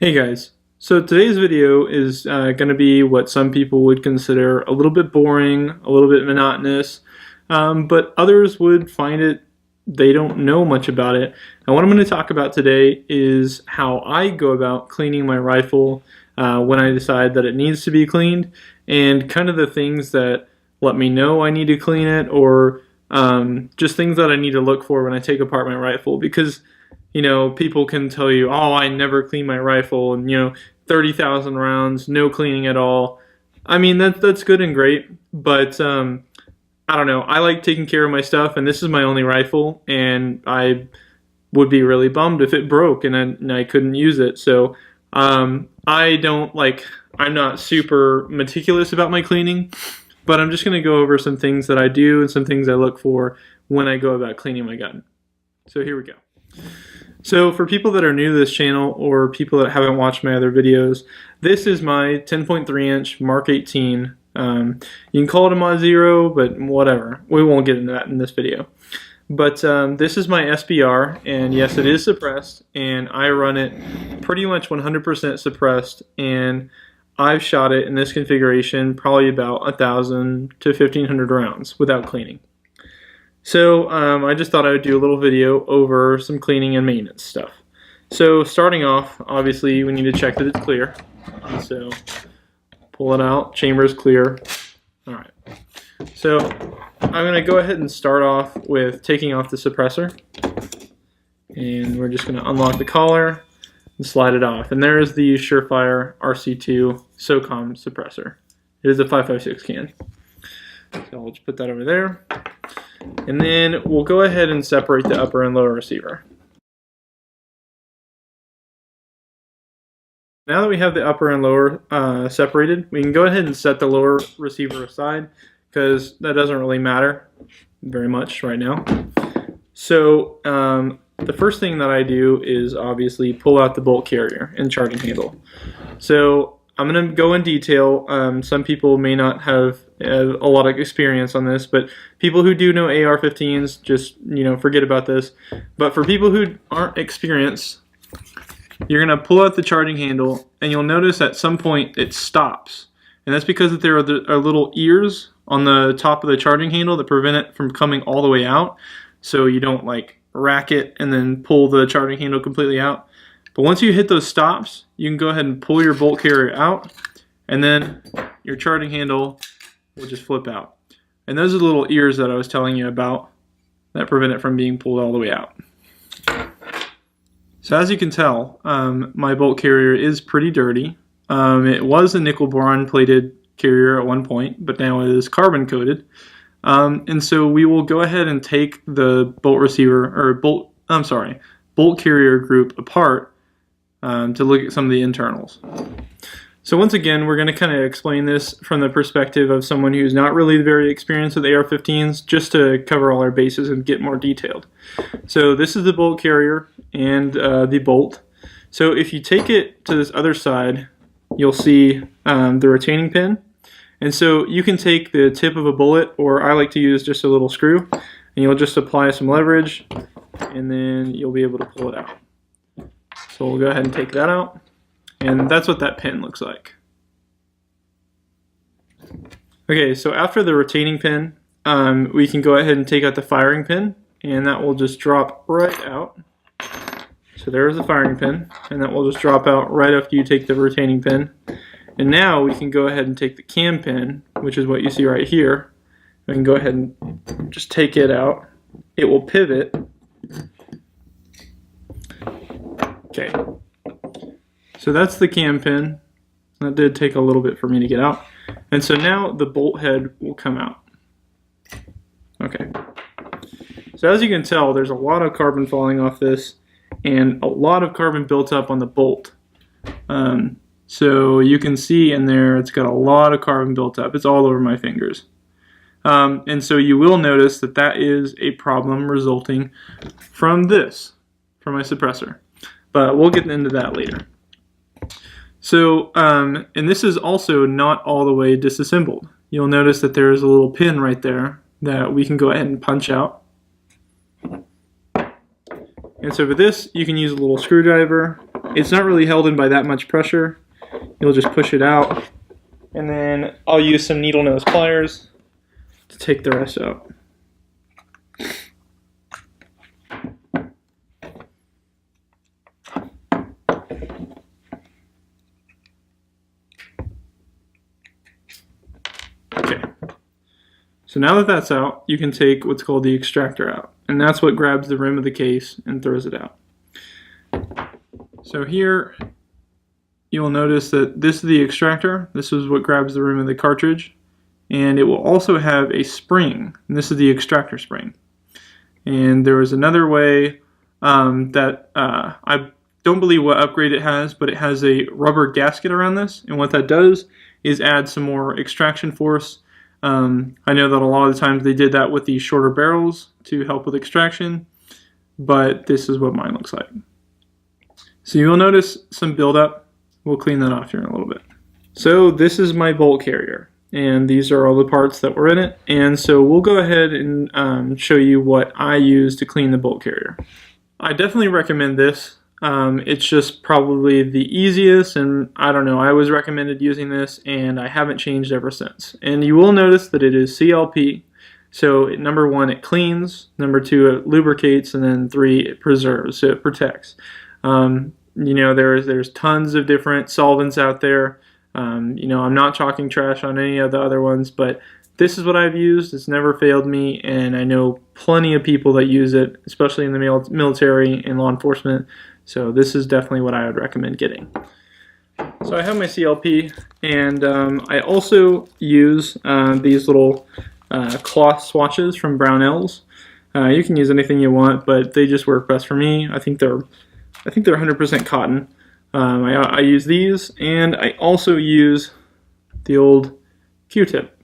Hey guys, so today's video is going to be what some people would consider a little bit boring, a little bit monotonous, but others would find they don't know much about it. And what I'm going to talk about today is how I go about cleaning my rifle when I decide that it needs to be cleaned, and kind of the things that let me know I need to clean it, or just things that I need to look for when I take apart my rifle. Because people can tell you, oh, I never clean my rifle, and 30,000 rounds, no cleaning at all. I mean, that's good and great, but I don't know. I like taking care of my stuff, and this is my only rifle, and I would be really bummed if it broke and I couldn't use it. So I'm not super meticulous about my cleaning, but I'm just going to go over some things that I do and some things I look for when I go about cleaning my gun. So here we go. So for people that are new to this channel, or people that haven't watched my other videos, this is my 10.3 inch Mark 18. You can call it a Mod Zero, but whatever. We won't get into that in this video. But this is my SBR, and yes, it is suppressed, and I run it pretty much 100% suppressed, and I've shot it in this configuration probably about 1,000 to 1,500 rounds without cleaning. So I just thought I would do a little video over some cleaning and maintenance stuff. So starting off, obviously we need to check that it's clear. And so pull it out, chamber is clear. Alright, so I'm going to go ahead and start off with taking off the suppressor. And we're just going to unlock the collar and slide it off. And there is the Surefire RC2 SOCOM suppressor. It is a 5.56 can. So I'll just put that over there. And then we'll go ahead and separate the upper and lower receiver. Now that we have the upper and lower separated, we can go ahead and set the lower receiver aside, because that doesn't really matter very much right now. So the first thing that I do is obviously pull out the bolt carrier and charging handle. So I'm going to go in detail. Some people may not have a lot of experience on this, but people who do know AR15s, just forget about this. But for people who aren't experienced, you're going to pull out the charging handle, and you'll notice at some point it stops. And that's because there are little ears on the top of the charging handle that prevent it from coming all the way out, so you don't rack it and then pull the charging handle completely out. But once you hit those stops, you can go ahead and pull your bolt carrier out, and then your charging handle will just flip out. And those are the little ears that I was telling you about that prevent it from being pulled all the way out. So as you can tell, my bolt carrier is pretty dirty. It was a nickel boron plated carrier at one point, but now it is carbon coated. And so we will go ahead and take the bolt carrier group apart to look at some of the internals. So once again, we're going to kind of explain this from the perspective of someone who's not really very experienced with AR-15s, just to cover all our bases and get more detailed. So this is the bolt carrier and the bolt. So if you take it to this other side, you'll see the retaining pin. And so you can take the tip of a bullet, or I like to use just a little screw, and you'll just apply some leverage, and then you'll be able to pull it out. So we'll go ahead and take that out, and that's what that pin looks like. Okay, so after the retaining pin, we can go ahead and take out the firing pin, and that will just drop right out. So there's the firing pin, and that will just drop out right after you take the retaining pin. And now we can go ahead and take the cam pin, which is what you see right here. We can go ahead and just take it out. It will pivot. Okay, so that's the cam pin. That did take a little bit for me to get out. And so now the bolt head will come out. Okay, so as you can tell, there's a lot of carbon falling off this, and a lot of carbon built up on the bolt. So you can see in there it's got a lot of carbon built up. It's all over my fingers. And so you will notice that that is a problem resulting from this, from my suppressor. But we'll get into that later. So, and this is also not all the way disassembled. You'll notice that there is a little pin right there that we can go ahead and punch out. And so for this, you can use a little screwdriver, it's not really held in by that much pressure. You'll just push it out, and then I'll use some needle nose pliers to take the rest out. Okay, so now that that's out, you can take what's called the extractor out, and that's what grabs the rim of the case and throws it out. So here you will notice that this is the extractor. This is what grabs the rim of the cartridge, and it will also have a spring, and this is the extractor spring. And there is another way that I don't believe what upgrade it has, but it has a rubber gasket around this, and what that does is add some more extraction force. I know that a lot of the times they did that with the shorter barrels to help with extraction, but this is what mine looks like. So you'll notice some buildup. We'll clean that off here in a little bit. So this is my bolt carrier, and these are all the parts that were in it. And so we'll go ahead and show you what I use to clean the bolt carrier. I definitely recommend this. It's just probably the easiest, and I don't know, I was recommended using this and I haven't changed ever since. And you will notice that it is CLP. So number one, it cleans, number two, it lubricates, and then three, it preserves, so it protects. You know, there's tons of different solvents out there. You know, I'm not talking trash on any of the other ones, but this is what I've used. It's never failed me, and I know plenty of people that use it, especially in the military and law enforcement. So this is definitely what I would recommend getting. So I have my CLP, and I also use these little cloth swatches from Brownells. You can use anything you want, but they just work best for me. I think they're 100% cotton. I use these, and I also use the old Q-tip.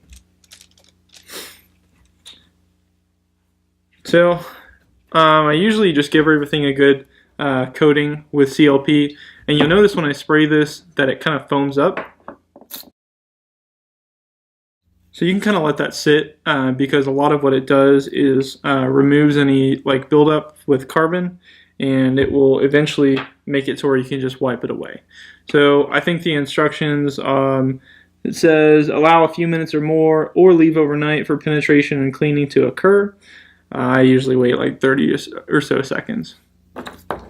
So I usually just give everything a good coating with CLP, and you'll notice when I spray this that it kind of foams up. So you can kind of let that sit because a lot of what it does is removes any like buildup with carbon, and it will eventually make it to where you can just wipe it away. So I think the instructions, it says allow a few minutes or more or leave overnight for penetration and cleaning to occur. I usually wait like 30 or so seconds.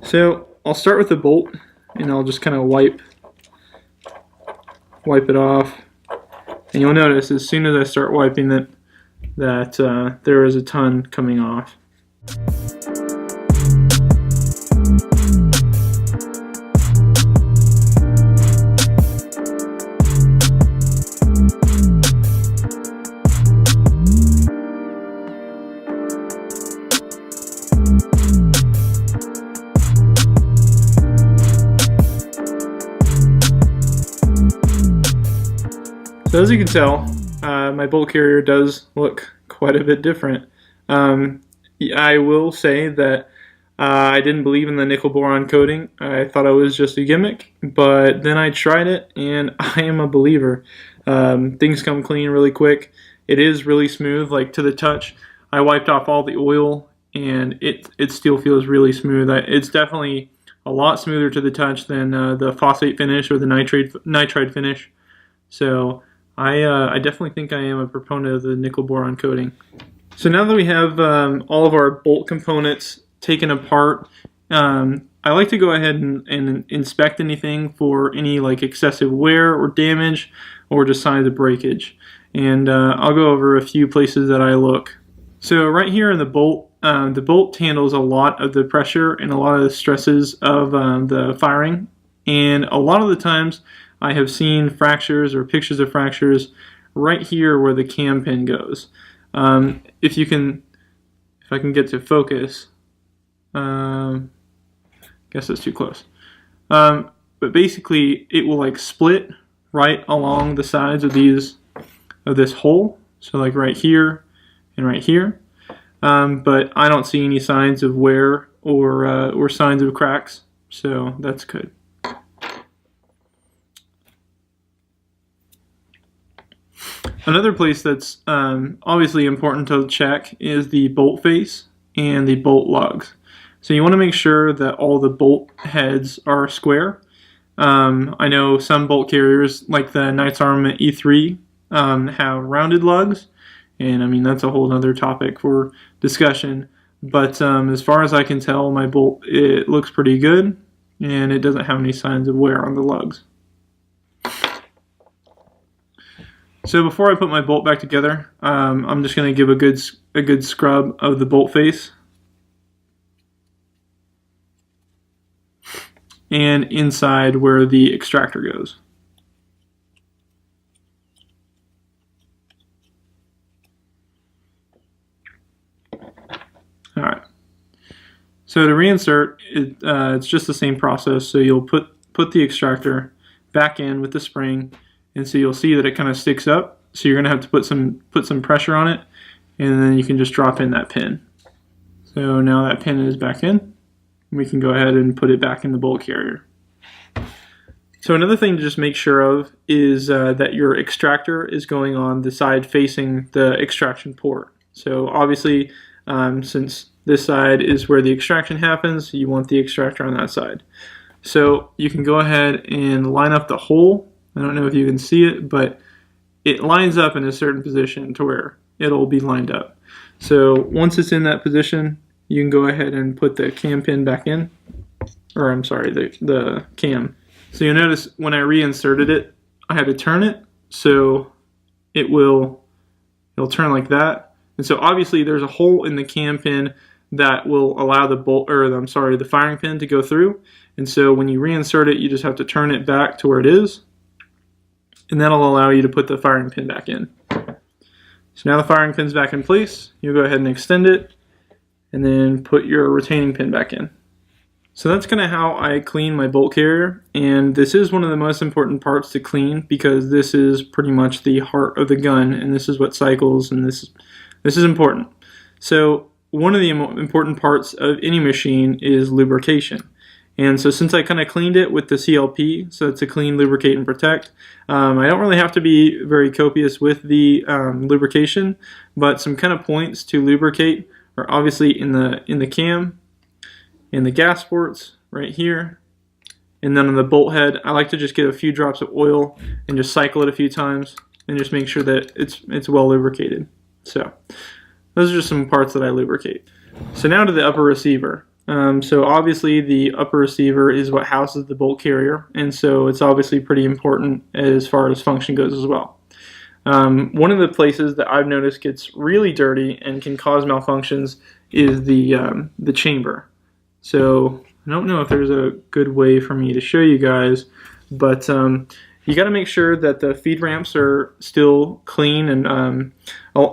So I'll start with the bolt, and I'll just kind of wipe it off. And you'll notice as soon as I start wiping it that there is a ton coming off. So as you can tell, my bolt carrier does look quite a bit different. I will say that I didn't believe in the nickel boron coating. I thought it was just a gimmick, but then I tried it and I am a believer. Things come clean really quick. It is really smooth, like to the touch. I wiped off all the oil and it still feels really smooth. It's definitely a lot smoother to the touch than the phosphate finish or the nitride finish. So I definitely think I am a proponent of the nickel boron coating. So now that we have all of our bolt components taken apart, I like to go ahead and inspect anything for any like excessive wear or damage or just signs of breakage. And I'll go over a few places that I look. So right here in the bolt handles a lot of the pressure and a lot of the stresses of the firing. And a lot of the times I have seen fractures or pictures of fractures right here where the cam pin goes. If I can get to focus, guess that's too close. But basically it will like split right along the sides of this hole. So like right here and right here. But I don't see any signs of wear or signs of cracks, so that's good. Another place that's obviously important to check is the bolt face and the bolt lugs. So you want to make sure that all the bolt heads are square. I know some bolt carriers, like the Knights Armament E3, have rounded lugs, and I mean that's a whole other topic for discussion. But as far as I can tell, my bolt, it looks pretty good, and it doesn't have any signs of wear on the lugs. So before I put my bolt back together, I'm just going to give a good scrub of the bolt face and inside where the extractor goes. Alright, so to reinsert, it's just the same process. So you'll put the extractor back in with the spring, and so you'll see that it kind of sticks up. So you're going to have to put some pressure on it, and then you can just drop in that pin. So now that pin is back in. We can go ahead and put it back in the bolt carrier. So another thing to just make sure of is that your extractor is going on the side facing the extraction port. So obviously, since this side is where the extraction happens, you want the extractor on that side. So you can go ahead and line up the hole. I don't know if you can see it, but it lines up in a certain position to where it'll be lined up. So once it's in that position, you can go ahead and put the cam pin back in, or I'm sorry, the cam. So you'll notice when I reinserted it, I had to turn it, so it'll turn like that. And so obviously there's a hole in the cam pin that will allow the firing pin to go through. And so when you reinsert it, you just have to turn it back to where it is, and that'll allow you to put the firing pin back in. So now the firing pin's back in place. You'll go ahead and extend it, and then put your retaining pin back in. So that's kind of how I clean my bolt carrier, and this is one of the most important parts to clean because this is pretty much the heart of the gun, and this is what cycles, and this is important. So one of the important parts of any machine is lubrication. And so since I kind of cleaned it with the CLP, so it's a clean, lubricate, and protect, I don't really have to be very copious with the lubrication, but some kind of points to lubricate are obviously in the cam, in the gas ports right here, and then on the bolt head. I like to just get a few drops of oil and just cycle it a few times and just make sure that it's well lubricated. So those are just some parts that I lubricate. So now to the upper receiver. So obviously the upper receiver is what houses the bolt carrier, and so it's obviously pretty important as far as function goes as well. One of the places that I've noticed gets really dirty and can cause malfunctions is the chamber. So I don't know if there's a good way for me to show you guys, but you got to make sure that the feed ramps are still clean, and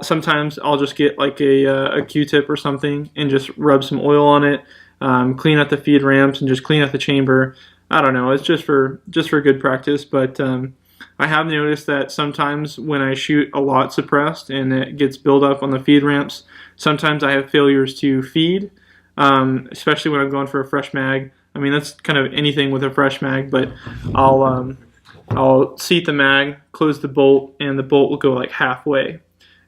sometimes I'll just get like a Q-tip or something and just rub some oil on it, clean out the feed ramps, and just clean out the chamber. I don't know, it's just for good practice, but I have noticed that sometimes when I shoot a lot suppressed and it gets built up on the feed ramps, sometimes I have failures to feed, especially when I'm going for a fresh mag. I mean, that's kind of anything with a fresh mag, but I'll seat the mag, close the bolt, and the bolt will go like halfway.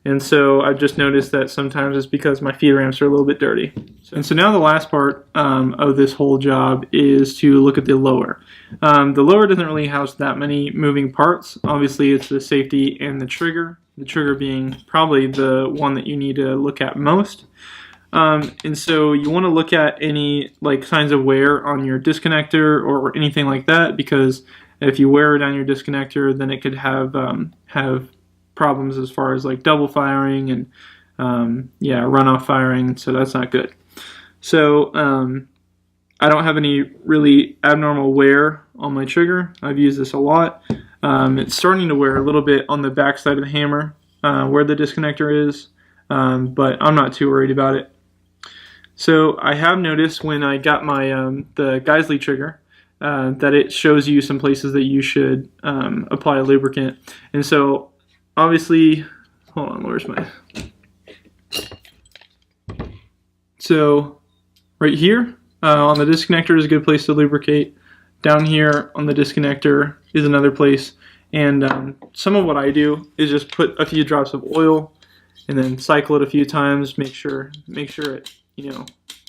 And so I've just noticed that sometimes it's because my feed ramps are a little bit dirty. And so now the last part of this whole job is to look at the lower. The lower doesn't really house that many moving parts. Obviously it's the safety and the trigger being probably the one that you need to look at most. And so you want to look at any like signs of wear on your disconnector or anything like that, because if you wear it on your disconnector, then it could have problems as far as like double firing and runoff firing, so that's not good. So I don't have any really abnormal wear on my trigger. I've used this a lot. It's starting to wear a little bit on the back side of the hammer where the disconnector is, but I'm not too worried about it. So I have noticed when I got my the Geisley trigger that it shows you some places that you should apply a lubricant. And so obviously, hold on, where's my... So right here on the disconnector is a good place to lubricate. Down here on the disconnector is another place. And some of what I do is just put a few drops of oil and then cycle it a few times, make sure it,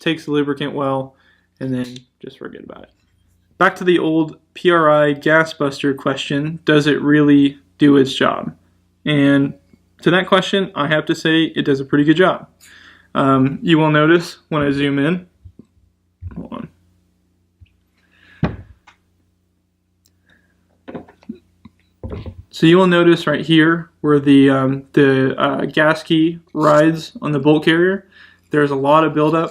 takes the lubricant well, and then just forget about it. Back to the old PRI gas buster question, does it really do its job? And to that question, I have to say it does a pretty good job. You will notice when I zoom in, hold on. So you will notice right here where the gas key rides on the bolt carrier, there's a lot of buildup.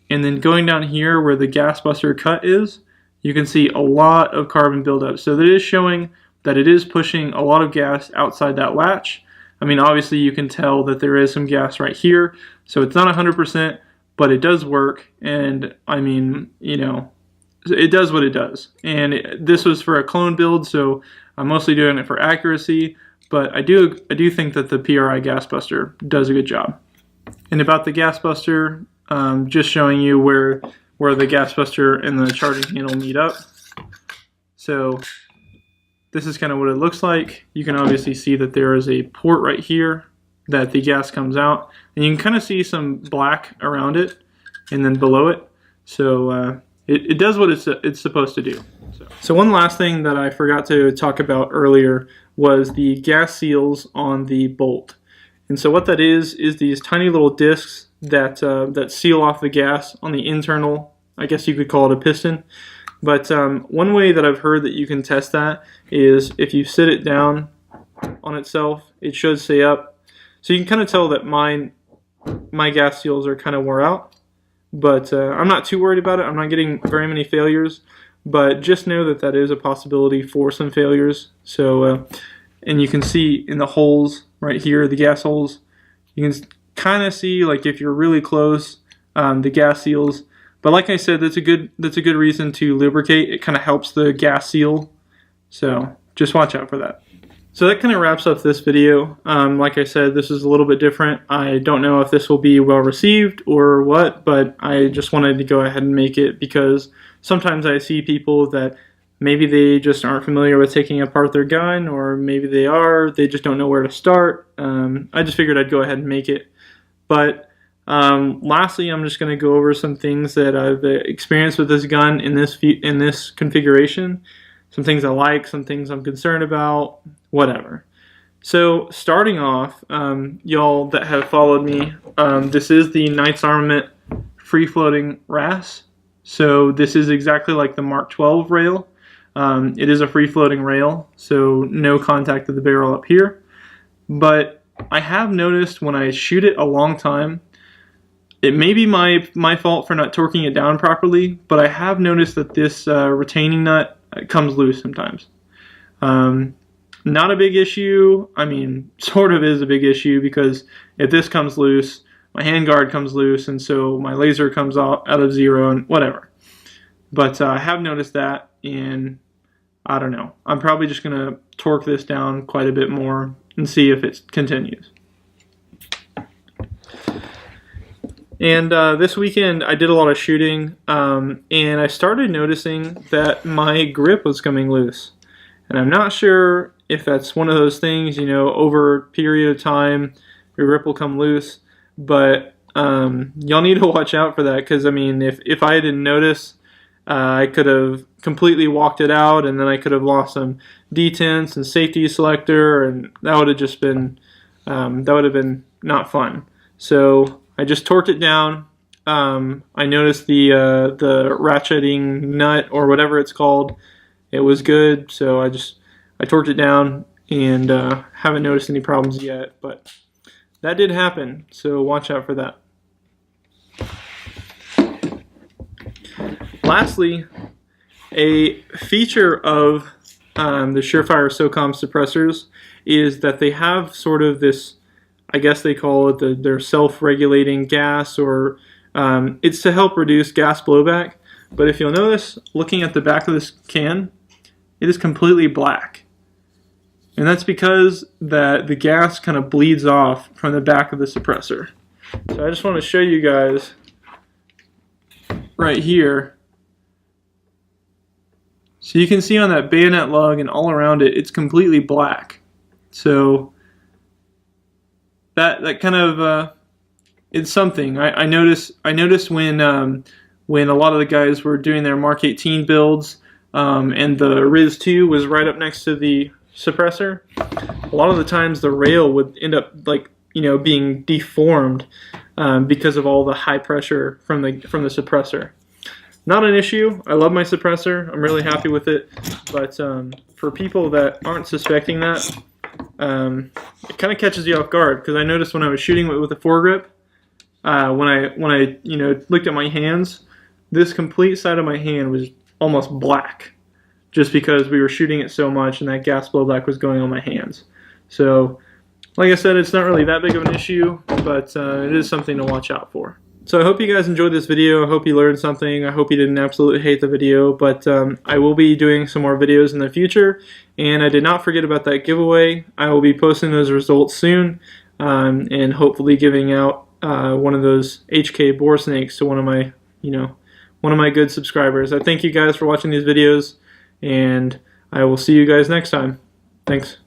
And then going down here where the gas buster cut is, you can see a lot of carbon buildup. So that is showing that it is pushing a lot of gas outside that latch. I mean, obviously you can tell that there is some gas right here. So it's not 100%, but it does work. And I mean, you know, it does what it does. And this was for a clone build, so I'm mostly doing it for accuracy. But I do think that the PRI gas buster does a good job. And about the gas buster, just showing you where the gas buster and the charging handle meet up. So this is kind of what it looks like. You can obviously see that there is a port right here that the gas comes out, and you can kind of see some black around it and then below it. So it does what it's supposed to do. So one last thing that I forgot to talk about earlier was the gas seals on the bolt. And so what that is these tiny little discs that seal off the gas on the internal, I guess you could call it a piston. But one way that I've heard that you can test that is if you sit it down on itself, it should stay up. So you can kind of tell that my gas seals are kind of wore out. But I'm not too worried about it. I'm not getting very many failures. But just know that that is a possibility for some failures. So, and you can see in the holes right here, the gas holes, you can kind of see, like, if you're really close, the gas seals. But like I said, that's a good reason to lubricate. It kind of helps the gas seal. So just watch out for that. So that kind of wraps up this video. Like I said, this is a little bit different. I don't know if this will be well received or what, but I just wanted to go ahead and make it because sometimes I see people that maybe they just aren't familiar with taking apart their gun, or maybe they just don't know where to start. I just figured I'd go ahead and make it. But lastly, I'm just going to go over some things that I've experienced with this gun in this configuration. Some things I like, some things I'm concerned about, whatever. So starting off, y'all that have followed me, this is the Knights Armament free-floating RAS. So this is exactly like the Mark 12 rail. It is a free-floating rail, so no contact with the barrel up here. But I have noticed when I shoot it a long time, it may be my fault for not torquing it down properly, but I have noticed that this retaining nut comes loose sometimes. Not a big issue. I mean, sort of is a big issue, because if this comes loose, my handguard comes loose, and so my laser comes out of zero and whatever. But I have noticed that, and I don't know. I'm probably just going to torque this down quite a bit more and see if it continues. And this weekend I did a lot of shooting, and I started noticing that my grip was coming loose. And I'm not sure if that's one of those things, you know, over a period of time your grip will come loose. But y'all need to watch out for that, because I mean, if I didn't notice, I could have completely walked it out, and then I could have lost some detents and safety selector, and that would have just been not fun. So I just torqued it down. I noticed the ratcheting nut, or whatever it's called, it was good, so I torqued it down, and haven't noticed any problems yet, but that did happen, so watch out for that. Lastly, a feature of the Surefire SOCOM suppressors is that they have sort of this, I guess they call it their self-regulating gas, or it's to help reduce gas blowback. But if you'll notice, looking at the back of this can, it is completely black. And that's because the gas kind of bleeds off from the back of the suppressor. So I just want to show you guys right here. So you can see on that bayonet lug and all around it, it's completely black. So that kind of it's something. I noticed when a lot of the guys were doing their Mark 18 builds, and the Riz 2 was right up next to the suppressor. A lot of the times the rail would end up being deformed because of all the high pressure from the suppressor. Not an issue. I love my suppressor. I'm really happy with it. But for people that aren't suspecting that, it kind of catches you off guard, because I noticed when I was shooting with a foregrip, when I looked at my hands, this complete side of my hand was almost black, just because we were shooting it so much and that gas blowback was going on my hands. So, like I said, it's not really that big of an issue, but it is something to watch out for. So I hope you guys enjoyed this video. I hope you learned something. I hope you didn't absolutely hate the video, but I will be doing some more videos in the future, and I did not forget about that giveaway. I will be posting those results soon, and hopefully giving out one of those HK bore snakes to one of my good subscribers. I thank you guys for watching these videos, and I will see you guys next time. Thanks.